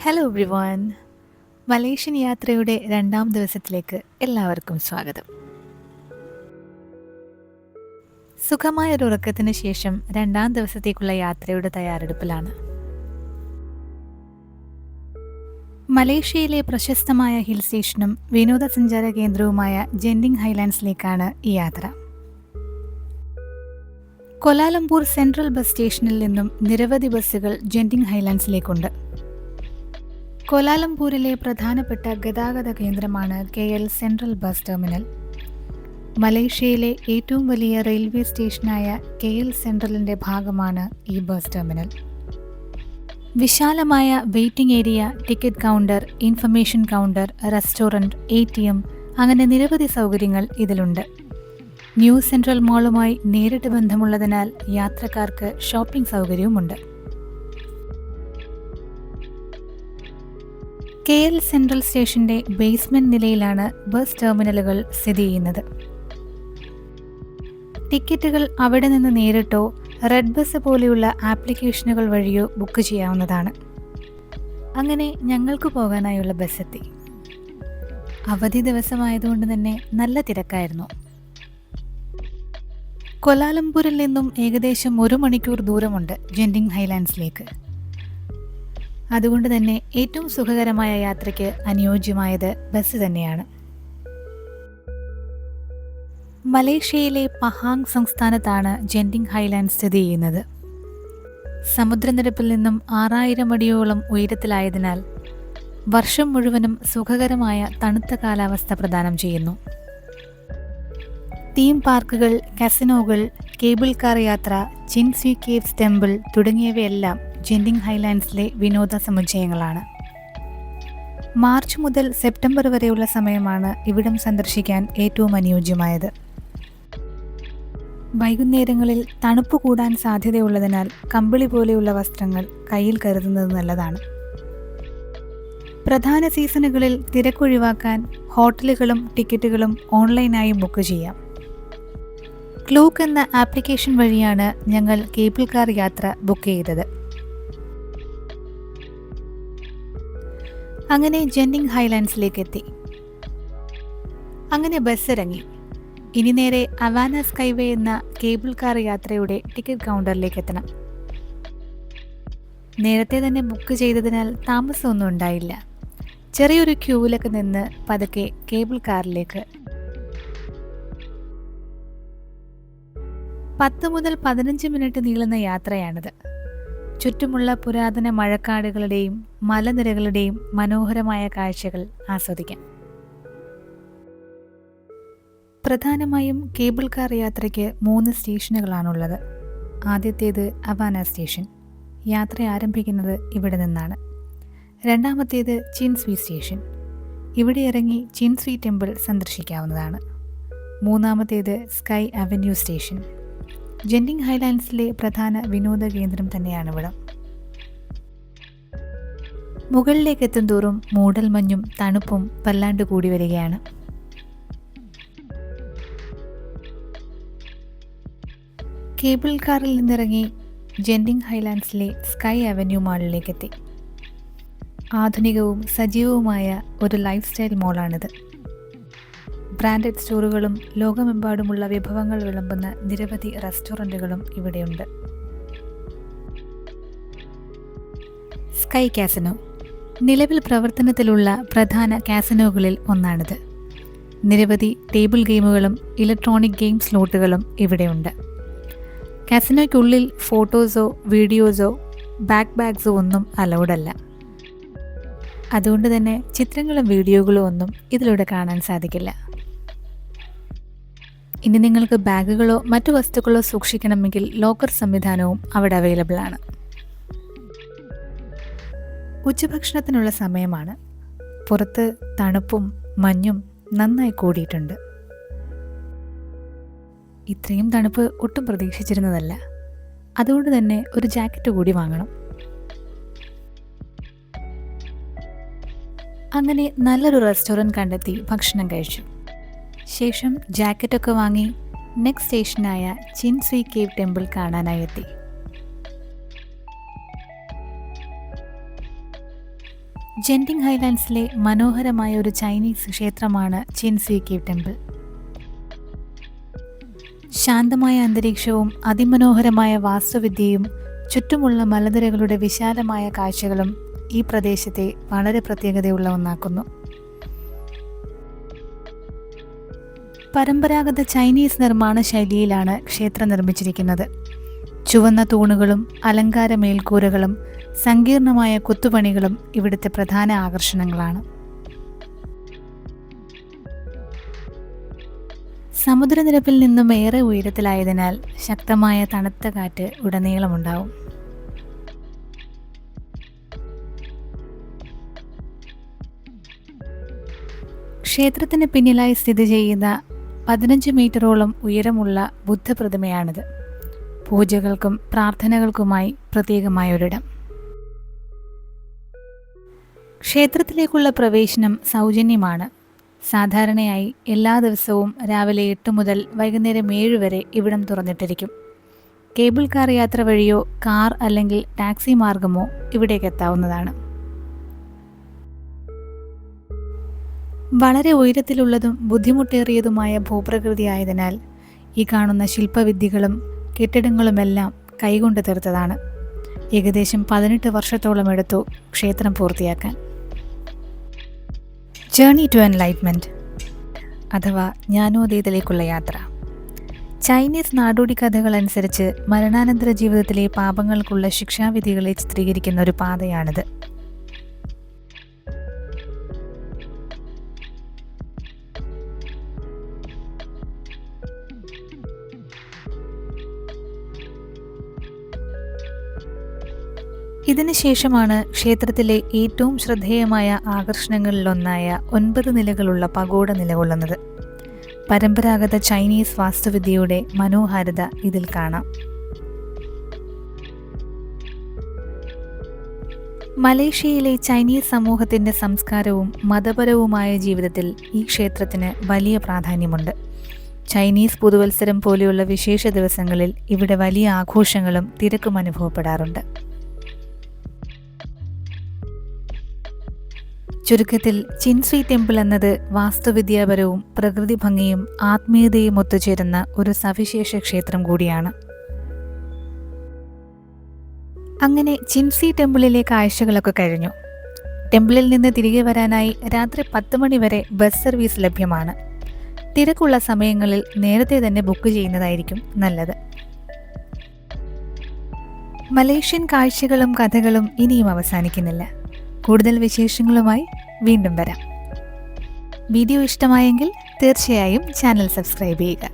Hello everyone. Malaysian യാത്രയുടെ രണ്ടാം ദിവസത്തിലേക്ക് എല്ലാവർക്കും സ്വാഗതം. സുഖമായൊരു ഉറക്കത്തിന് ശേഷം രണ്ടാം ദിവസത്തേക്കുള്ള യാത്രയുടെ തയ്യാറെടുപ്പിലാണ്. മലേഷ്യയിലെ പ്രശസ്തമായ ഹിൽ സ്റ്റേഷനും വിനോദസഞ്ചാര കേന്ദ്രവുമായ ജെൻഡിങ് ഹൈലാൻഡ്സിലേക്കാണ് ഈ യാത്ര. കൊലാലംപൂർ സെൻട്രൽ ബസ് സ്റ്റേഷനിൽ നിന്നും നിരവധി ബസ്സുകൾ ജെൻഡിങ് ഹൈലാൻഡ്സിലേക്കുണ്ട്. കൊലാലംപൂരിലെ പ്രധാനപ്പെട്ട ഗതാഗത കേന്ദ്രമാണ് KL സെൻട്രൽ ബസ് ടെർമിനൽ. മലേഷ്യയിലെ ഏറ്റവും വലിയ റെയിൽവേ സ്റ്റേഷനായ KL സെൻട്രലിൻ്റെ ഭാഗമാണ് ഈ ബസ് ടെർമിനൽ. വിശാലമായ waiting area, ticket counter, information counter, restaurant, ATM അങ്ങനെ നിരവധി സൗകര്യങ്ങൾ ഇതിലുണ്ട്. ന്യൂ സെൻട്രൽ മാളുമായി നേരിട്ട് ബന്ധമുള്ളതിനാൽ യാത്രക്കാർക്ക് ഷോപ്പിംഗ് സൗകര്യവുമുണ്ട്. KL സെൻട്രൽ സ്റ്റേഷന്റെ ബേസ്മെന്റ് നിലയിലാണ് ബസ് ടെർമിനലുകൾ സ്ഥിതി ചെയ്യുന്നത്. ടിക്കറ്റുകൾ അവിടെ നിന്ന് നേരിട്ടോ റെഡ് ബസ് പോലെയുള്ള ആപ്ലിക്കേഷനുകൾ വഴിയോ ബുക്ക് ചെയ്യാവുന്നതാണ്. അങ്ങനെ ഞങ്ങൾക്ക് പോകാനായുള്ള ബസ് എത്തി. അവധി ദിവസമായതുകൊണ്ട് തന്നെ നല്ല തിരക്കായിരുന്നു. കൊലാലംപൂരിൽ നിന്നും ഏകദേശം 1 മണിക്കൂർ ദൂരമുണ്ട് ജെൻഡിങ് ഹൈലാൻഡ്സിലേക്ക്. അതുകൊണ്ട് തന്നെ ഏറ്റവും സുഖകരമായ യാത്രയ്ക്ക് അനുയോജ്യമായത് ബസ് തന്നെയാണ്. മലേഷ്യയിലെ പഹാങ് സംസ്ഥാനത്താണ് ജെൻഡിങ് ഹൈലാൻഡ് സ്ഥിതി ചെയ്യുന്നത്. സമുദ്രനിരപ്പിൽ നിന്നും 6000 അടിയോളം ഉയരത്തിലായതിനാൽ വർഷം മുഴുവനും സുഖകരമായ തണുത്ത കാലാവസ്ഥ പ്രദാനം ചെയ്യുന്നു. തീം പാർക്കുകൾ, കസിനോകൾ, കേബിൾ കാർ യാത്ര, ചിൻസ്വി കേവ്സ് ടെമ്പിൾ തുടങ്ങിയവയെല്ലാം ജെൻഡിങ് ഹൈലാൻഡ്സിലെ വിനോദ സമുച്ചയങ്ങളാണ്. മാർച്ച് മുതൽ സെപ്റ്റംബർ വരെയുള്ള സമയമാണ് ഇവിടം സന്ദർശിക്കാൻ ഏറ്റവും അനുയോജ്യമായത്. വൈകുന്നേരങ്ങളിൽ തണുപ്പ് കൂടാൻ സാധ്യതയുള്ളതിനാൽ കമ്പിളി പോലെയുള്ള വസ്ത്രങ്ങൾ കയ്യിൽ കരുതുന്നത് നല്ലതാണ്. പ്രധാന സീസണുകളിൽ തിരക്കൊഴിവാക്കാൻ ഹോട്ടലുകളും ടിക്കറ്റുകളും ഓൺലൈനായും ബുക്ക് ചെയ്യാം. ക്ലൂക്ക് എന്ന ആപ്ലിക്കേഷൻ വഴിയാണ് ഞങ്ങൾ കേബിൾ കാർ യാത്ര ബുക്ക് ചെയ്തത്. അങ്ങനെ ജെൻഡിങ് ഹൈലാൻഡ്സിലേക്ക് എത്തി. അങ്ങനെ ബസ് ഇറങ്ങി. ഇനി നേരെ അവാന സ്കൈവേ എന്ന കേബിൾ കാർ യാത്രയുടെ ടിക്കറ്റ് കൗണ്ടറിലേക്ക് എത്തണം. നേരത്തെ തന്നെ ബുക്ക് ചെയ്തതിനാൽ താമസമൊന്നും ഉണ്ടായില്ല. ചെറിയൊരു ക്യൂവിലൊക്കെ നിന്ന് പതുക്കെ കേബിൾ കാറിലേക്ക്. 10 മുതൽ 15 മിനിറ്റ് നീളുന്ന യാത്രയാണിത്. ചുറ്റുമുള്ള പുരാതന മഴക്കാടുകളുടെയും മലനിരകളുടെയും മനോഹരമായ കാഴ്ചകൾ ആസ്വദിക്കാം. പ്രധാനമായും കേബിൾ കാർ യാത്രയ്ക്ക് 3 സ്റ്റേഷനുകളാണുള്ളത്. ആദ്യത്തേത് അവാന സ്റ്റേഷൻ. യാത്ര ആരംഭിക്കുന്നത് ഇവിടെ നിന്നാണ്. രണ്ടാമത്തേത് ചിൻസ്വി സ്റ്റേഷൻ. ഇവിടെ ഇറങ്ങി ചിൻസ്വി ടെമ്പിൾ സന്ദർശിക്കാവുന്നതാണ്. മൂന്നാമത്തേത് സ്കൈ അവന്യൂ സ്റ്റേഷൻ. ജെൻഡിങ് ഹൈലാൻഡ്സിലെ പ്രധാന വിനോദ കേന്ദ്രം തന്നെയാണ് ഇവിടം. മുകളിലേക്ക് എത്തും തോറും മൂടൽമഞ്ഞും തണുപ്പും വല്ലാണ്ട് കൂടി വരികയാണ്. കേബിൾ കാറിൽ നിന്നിറങ്ങി ജെൻഡിങ് ഹൈലാൻഡ്സിലെ സ്കൈ അവന്യൂ മാളിലേക്കെത്തി. ആധുനികവും സജീവവുമായ ഒരു ലൈഫ് സ്റ്റൈൽ മോളാണിത്. ബ്രാൻഡഡ് സ്റ്റോറുകളും ലോകമെമ്പാടുമുള്ള വിഭവങ്ങൾ വിളമ്പുന്ന നിരവധി റെസ്റ്റോറൻറ്റുകളും ഇവിടെയുണ്ട്. സ്കൈ കാസിനോ നിലവിൽ പ്രവർത്തനത്തിലുള്ള പ്രധാന കാസിനോകളിൽ ഒന്നാണിത്. നിരവധി ടേബിൾ ഗെയിമുകളും ഇലക്ട്രോണിക് ഗെയിം സ്ലോട്ടുകളും ഇവിടെയുണ്ട്. കാസിനോയ്ക്കുള്ളിൽ ഫോട്ടോസോ വീഡിയോസോ ബാഗ്സോ ഒന്നും അലൗഡല്ല. അതുകൊണ്ട് തന്നെ ചിത്രങ്ങളും വീഡിയോകളും ഒന്നും ഇതിലൂടെ കാണാൻ സാധിക്കില്ല. ഇനി നിങ്ങൾക്ക് ബാഗുകളോ മറ്റു വസ്തുക്കളോ സൂക്ഷിക്കണമെങ്കിൽ ലോക്കർ സംവിധാനവും അവിടെ അവൈലബിൾ ആണ്. ഉച്ചഭക്ഷണത്തിനുള്ള സമയമാണ്. പുറത്ത് തണുപ്പും മഞ്ഞും നന്നായി കൂടിയിട്ടുണ്ട്. ഇത്രയും തണുപ്പ് ഒട്ടും പ്രതീക്ഷിച്ചിരുന്നതല്ല. അതുകൊണ്ട് തന്നെ ഒരു ജാക്കറ്റ് കൂടി വാങ്ങണം. അങ്ങനെ നല്ലൊരു റെസ്റ്റോറൻറ്റ് കണ്ടെത്തി ഭക്ഷണം കഴിച്ചു. ശേഷം ജാക്കറ്റൊക്കെ വാങ്ങി നെക്സ്റ്റ് സ്റ്റേഷനായ ചിൻസ്വി കേവ് ടെമ്പിൾ കാണാനായി എത്തി. ജെൻഡിങ് ഹൈലാൻഡ്സിലെ മനോഹരമായ ഒരു ചൈനീസ് ക്ഷേത്രമാണ് ചിൻസ്വി കേവ് ടെമ്പിൾ. ശാന്തമായ അന്തരീക്ഷവും അതിമനോഹരമായ വാസ്തുവിദ്യയും ചുറ്റുമുള്ള മലനിരകളുടെ വിശാലമായ കാഴ്ചകളും ഈ പ്രദേശത്തെ വളരെ പ്രത്യേകതയുള്ള ഒന്നാക്കുന്നു. പരമ്പരാഗത ചൈനീസ് നിർമ്മാണ ശൈലിയിലാണ് ക്ഷേത്രം നിർമ്മിച്ചിരിക്കുന്നത്. ചുവന്ന തൂണുകളും അലങ്കാര മേൽക്കൂരകളും സങ്കീർണമായ കൊത്തുപണികളും ഇവിടുത്തെ പ്രധാന ആകർഷണങ്ങളാണ്. സമുദ്രനിരപ്പിൽ നിന്നും ഏറെ ഉയരത്തിലായതിനാൽ ശക്തമായ തണുത്ത കാറ്റ് ഉടനീളമുണ്ടാവും. ക്ഷേത്രത്തിന് പിന്നിലായി സ്ഥിതി ചെയ്യുന്ന 15 മീറ്ററോളം ഉയരമുള്ള ബുദ്ധപ്രതിമയാണിത്. പൂജകൾക്കും പ്രാർത്ഥനകൾക്കുമായി പ്രത്യേകമായൊരിടം. ക്ഷേത്രത്തിലേക്കുള്ള പ്രവേശനം സൗജന്യമാണ്. സാധാരണയായി എല്ലാ ദിവസവും രാവിലെ 8 മുതൽ വൈകുന്നേരം 7 വരെ ഇവിടം തുറന്നിട്ടിരിക്കും. കേബിൾ കാർ യാത്ര വഴിയോ കാർ അല്ലെങ്കിൽ ടാക്സി മാർഗമോ ഇവിടേക്ക് എത്താവുന്നതാണ്. വളരെ ഉയരത്തിലുള്ളതും ബുദ്ധിമുട്ടേറിയതുമായ ഭൂപ്രകൃതി ആയതിനാൽ ഈ കാണുന്ന ശില്പവിദ്യകളും കെട്ടിടങ്ങളുമെല്ലാം കൈകൊണ്ട് തീർത്തതാണ്. ഏകദേശം 18 വർഷത്തോളം എടുത്തു ക്ഷേത്രം പൂർത്തിയാക്കാൻ. ജേർണി ടു എൻലൈറ്റ്മെൻറ്റ് അഥവാ ജ്ഞാനോദയത്തിലേക്കുള്ള യാത്ര. ചൈനീസ് നാടോടി കഥകൾ അനുസരിച്ച് മരണാനന്തര ജീവിതത്തിലെ പാപങ്ങൾക്കുള്ള ശിക്ഷാവിധികളെ ചിത്രീകരിക്കുന്ന ഒരു പാതയാണിത്. ഇതിനുശേഷമാണ് ക്ഷേത്രത്തിലെ ഏറ്റവും ശ്രദ്ധേയമായ ആകർഷണങ്ങളിലൊന്നായ 9 നിലകളുള്ള പഗോഡ നിലകൊള്ളുന്നത്. പരമ്പരാഗത ചൈനീസ് വാസ്തുവിദ്യയുടെ മനോഹാരിത ഇതിൽ കാണാം. മലേഷ്യയിലെ ചൈനീസ് സമൂഹത്തിൻ്റെ സംസ്കാരവും മതപരവുമായ ജീവിതത്തിൽ ഈ ക്ഷേത്രത്തിന് വലിയ പ്രാധാന്യമുണ്ട്. ചൈനീസ് പുതുവത്സരം പോലെയുള്ള വിശേഷ ദിവസങ്ങളിൽ ഇവിടെ വലിയ ആഘോഷങ്ങളും തിരക്കും അനുഭവപ്പെടാറുണ്ട്. ചുരുക്കത്തിൽ ചിൻസ്വി ടെമ്പിൾ എന്നത് വാസ്തുവിദ്യാപരവും പ്രകൃതി ഭംഗിയും ആത്മീയതയും ഒത്തുചേരുന്ന ഒരു സവിശേഷ ക്ഷേത്രം കൂടിയാണ്. അങ്ങനെ ചിൻസ്വി ടെമ്പിളിലെ കാഴ്ചകളൊക്കെ കഴിഞ്ഞു. ടെമ്പിളിൽ നിന്ന് തിരികെ വരാനായി രാത്രി 10 മണി വരെ ബസ് സർവീസ് ലഭ്യമാണ്. തിരക്കുള്ള സമയങ്ങളിൽ നേരത്തെ തന്നെ ബുക്ക് ചെയ്യുന്നതായിരിക്കും നല്ലത്. മലേഷ്യൻ കാഴ്ചകളും കഥകളും ഇനിയും അവസാനിക്കുന്നില്ല. കൂടുതൽ വിശേഷങ്ങളുമായി വീണ്ടും വരാം. വീഡിയോ ഇഷ്ടമായെങ്കിൽ തീർച്ചയായും ചാനൽ സബ്സ്ക്രൈബ് ചെയ്യുക.